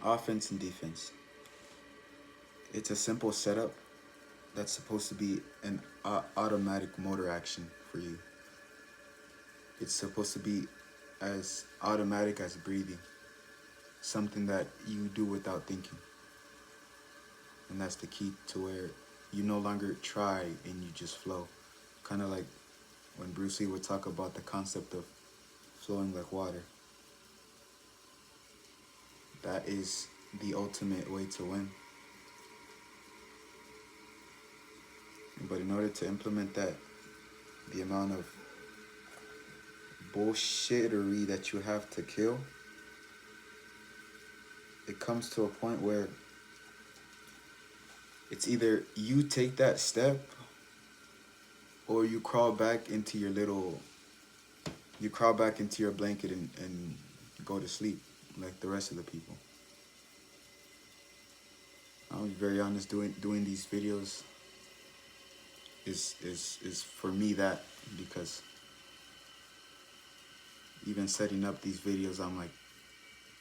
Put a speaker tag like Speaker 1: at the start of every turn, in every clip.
Speaker 1: Offense and defense. It's a simple setup that's supposed to be an automatic motor action for you. It's supposed to be as automatic as breathing, something that you do without thinking. And that's the key to where you no longer try and you just flow. Kind of like when Bruce Lee would talk about the concept of flowing like water. That is the ultimate way to win. But in order to implement that, the amount of bullshittery that you have to kill, it comes to a point where it's either you take that step or you crawl back into your little, you crawl back into your blanket and go to sleep like the rest of the people. I'll be very honest, doing these videos is for me that, because even setting up these videos, I'm like,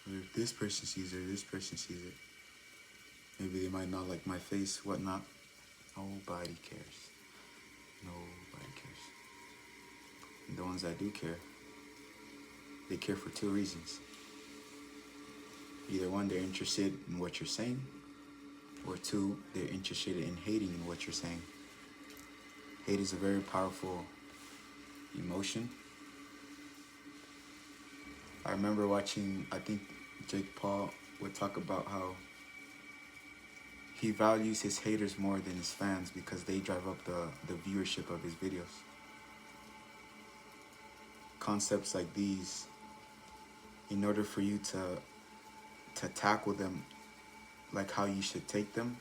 Speaker 1: if this person sees it, this person sees it, maybe they might not like my face, whatnot. Nobody cares. Nobody cares. And the ones that do care, they care for two reasons. Either one, they're interested in what you're saying, or two, they're interested in hating in what you're saying. Hate is a very powerful emotion. I remember watching, I think Jake Paul would talk about how he values his haters more than his fans because they drive up the viewership of his videos. Concepts like these, in order for you to tackle them like how you should take them,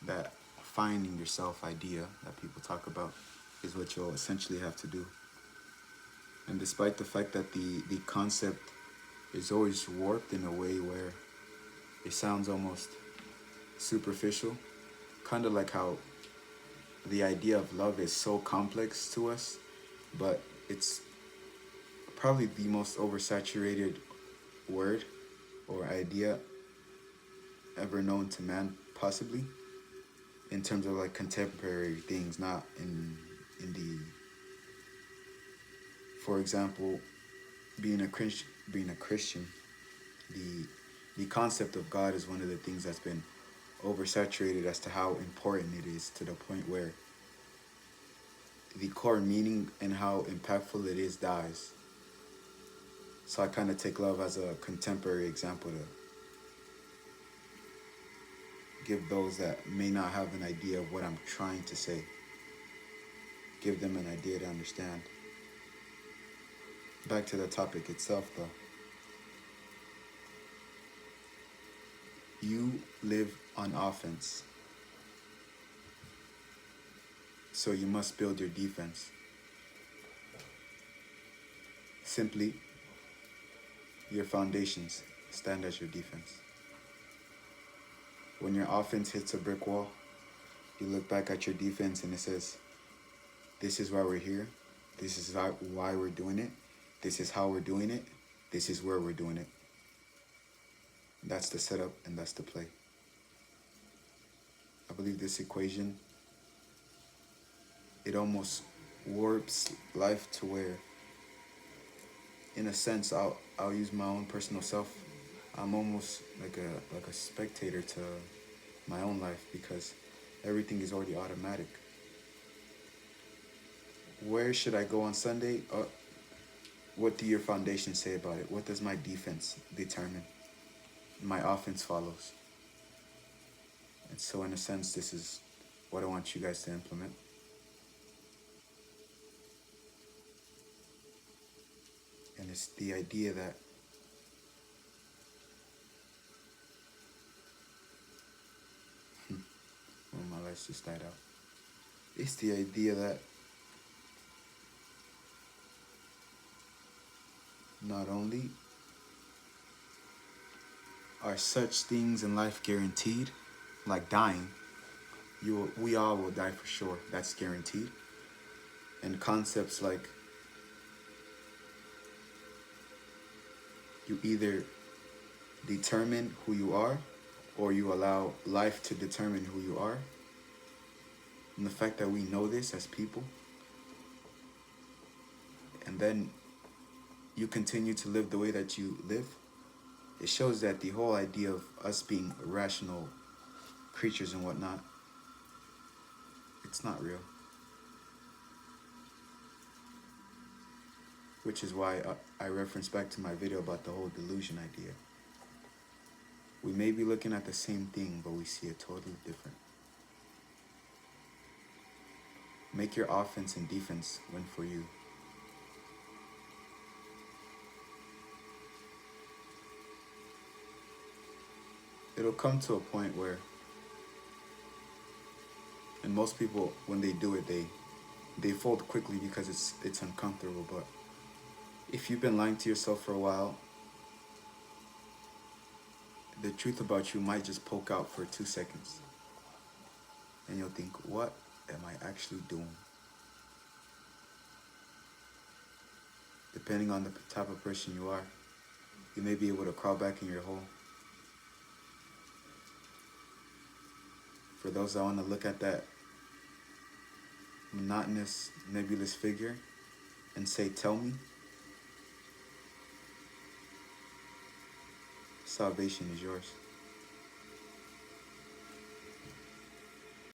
Speaker 1: that finding yourself idea that people talk about is what you'll essentially have to do. And despite the fact that the concept is always warped in a way where it sounds almost superficial, kind of like how the idea of love is so complex to us, but it's probably the most oversaturated word or idea ever known to man, possibly, in terms of like contemporary things, not in the, for example, being a Christian, the concept of God is one of the things that's been oversaturated as to how important it is, to the point where the core meaning and how impactful it is dies. So I kind of take love as a contemporary example to give those that may not have an idea of what I'm trying to say, give them an idea to understand. Back to the topic itself, though. You live on offense, so you must build your defense. Simply, your foundations stand as your defense. When your offense hits a brick wall, you look back at your defense and it says, this is why we're here. This is why we're doing it. This is how we're doing it. This is where we're doing it. That's the setup and that's the play. I believe this equation, it almost warps life to where, in a sense, I'll use my own personal self. I'm almost like a spectator to my own life because everything is already automatic. Where should I go on Sunday? What do your foundation say about it? What does my defense determine? My offense follows. And so in a sense, this is what I want you guys to implement. And it's the idea that well, my lights just died out. It's the idea that not only are such things in life guaranteed, like dying, we all will die for sure. That's guaranteed. And concepts like You either determine who you are, or you allow life to determine who you are. And the fact that we know this as people, and then you continue to live the way that you live, it shows that the whole idea of us being rational creatures and whatnot, it's not real. Which is why I reference back to my video about the whole delusion idea. We may be looking at the same thing, but we see it totally different. Make your offense and defense win for you. It'll come to a point where, and most people, when they do it, they fold quickly because it's uncomfortable. But if you've been lying to yourself for a while, the truth about you might just poke out for 2 seconds. And you'll think, what am I actually doing? Depending on the type of person you are, you may be able to crawl back in your hole. For those that want to look at that monotonous, nebulous figure and say, tell me, salvation is yours.